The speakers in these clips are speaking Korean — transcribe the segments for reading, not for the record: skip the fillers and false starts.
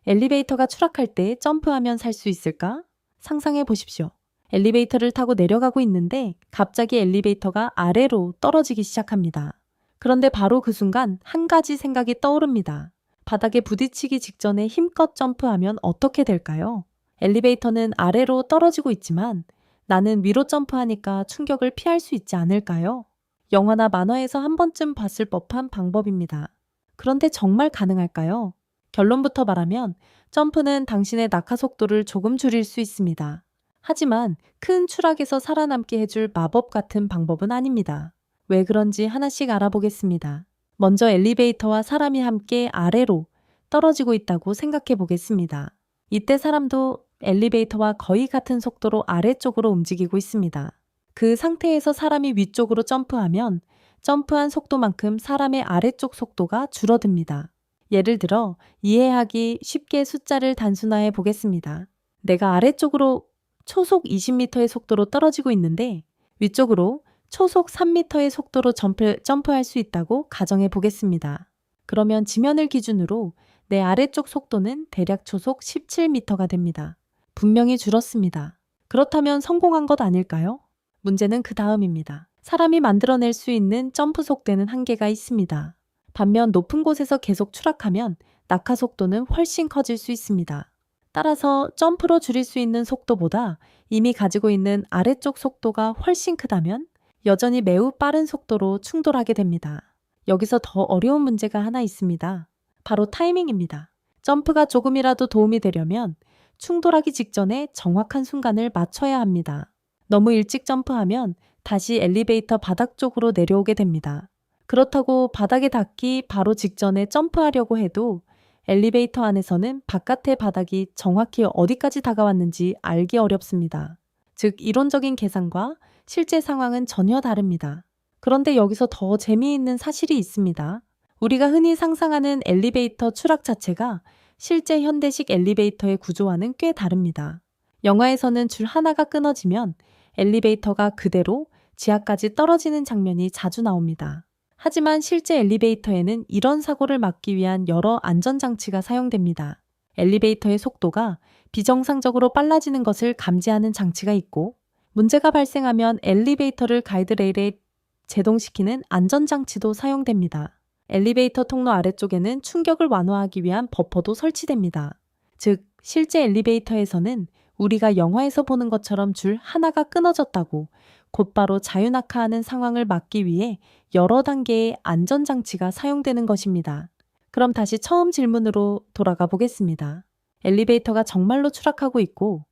엘리베이터가 추락할 때 점프하면 살 수 있을까? 상상해 보십시오. 엘리베이터를 타고 내려가고 있는데 갑자기 엘리베이터가 아래로 떨어지기 시작합니다. 그런데 바로 그 순간 한 가지 생각이 떠오릅니다. 바닥에 부딪히기 직전에 힘껏 점프하면 어떻게 될까요? 엘리베이터는 아래로 떨어지고 있지만 나는 위로 점프하니까 충격을 피할 수 있지 않을까요? 영화나 만화에서 한 번쯤 봤을 법한 방법입니다. 그런데 정말 가능할까요? 결론부터 말하면 점프는 당신의 낙하 속도를 조금 줄일 수 있습니다. 하지만 큰 추락에서 살아남게 해줄 마법 같은 방법은 아닙니다. 왜 그런지 하나씩 알아보겠습니다. 먼저 엘리베이터와 사람이 함께 아래로 떨어지고 있다고 생각해 보겠습니다. 이때 사람도 엘리베이터와 거의 같은 속도로 아래쪽으로 움직이고 있습니다. 그 상태에서 사람이 위쪽으로 점프하면 점프한 속도만큼 사람의 아래쪽 속도가 줄어듭니다. 예를 들어 이해하기 쉽게 숫자를 단순화해 보겠습니다. 내가 아래쪽으로 초속 20m의 속도로 떨어지고 있는데 위쪽으로 초속 3m의 속도로 점프할 수 있다고 가정해 보겠습니다. 그러면 지면을 기준으로 내 아래쪽 속도는 대략 초속 17m가 됩니다. 분명히 줄었습니다. 그렇다면 성공한 것 아닐까요? 문제는 그 다음입니다. 사람이 만들어낼 수 있는 점프 속도는 한계가 있습니다. 반면 높은 곳에서 계속 추락하면 낙하 속도는 훨씬 커질 수 있습니다. 따라서 점프로 줄일 수 있는 속도보다 이미 가지고 있는 아래쪽 속도가 훨씬 크다면 여전히 매우 빠른 속도로 충돌하게 됩니다. 여기서 더 어려운 문제가 하나 있습니다. 바로 타이밍입니다. 점프가 조금이라도 도움이 되려면 충돌하기 직전에 정확한 순간을 맞춰야 합니다. 너무 일찍 점프하면 다시 엘리베이터 바닥 쪽으로 내려오게 됩니다. 그렇다고 바닥에 닿기 바로 직전에 점프하려고 해도 엘리베이터 안에서는 바깥의 바닥이 정확히 어디까지 다가왔는지 알기 어렵습니다. 즉, 이론적인 계산과 실제 상황은 전혀 다릅니다. 그런데 여기서 더 재미있는 사실이 있습니다. 우리가 흔히 상상하는 엘리베이터 추락 자체가 실제 현대식 엘리베이터의 구조와는 꽤 다릅니다. 영화에서는 줄 하나가 끊어지면 엘리베이터가 그대로 지하까지 떨어지는 장면이 자주 나옵니다. 하지만 실제 엘리베이터에는 이런 사고를 막기 위한 여러 안전장치가 사용됩니다. 엘리베이터의 속도가 비정상적으로 빨라지는 것을 감지하는 장치가 있고, 문제가 발생하면 엘리베이터를 가이드레일에 제동시키는 안전장치도 사용됩니다. 엘리베이터 통로 아래쪽에는 충격을 완화하기 위한 버퍼도 설치됩니다. 즉, 실제 엘리베이터에서는 우리가 영화에서 보는 것처럼 줄 하나가 끊어졌다고 곧바로 자유낙하하는 상황을 막기 위해 여러 단계의 안전장치가 사용되는 것입니다. 그럼 다시 처음 질문으로 돌아가 보겠습니다. 엘리베이터가 정말로 추락하고 있고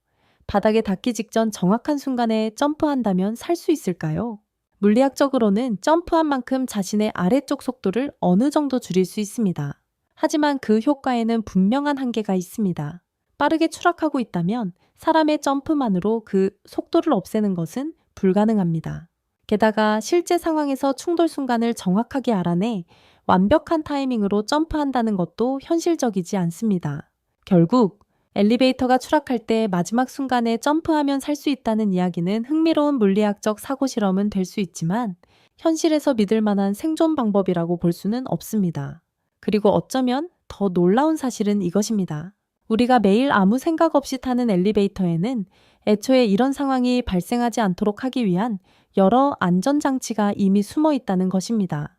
바닥에 닿기 직전 정확한 순간에 점프한다면 살 수 있을까요? 물리학적으로는 점프한 만큼 자신의 아래쪽 속도를 어느 정도 줄일 수 있습니다. 하지만 그 효과에는 분명한 한계가 있습니다. 빠르게 추락하고 있다면 사람의 점프만으로 그 속도를 없애는 것은 불가능합니다. 게다가 실제 상황에서 충돌 순간을 정확하게 알아내 완벽한 타이밍으로 점프한다는 것도 현실적이지 않습니다. 결국 엘리베이터가 추락할 때 마지막 순간에 점프하면 살 수 있다는 이야기는 흥미로운 물리학적 사고 실험은 될 수 있지만 현실에서 믿을 만한 생존 방법이라고 볼 수는 없습니다. 그리고 어쩌면 더 놀라운 사실은 이것입니다. 우리가 매일 아무 생각 없이 타는 엘리베이터에는 애초에 이런 상황이 발생하지 않도록 하기 위한 여러 안전장치가 이미 숨어 있다는 것입니다.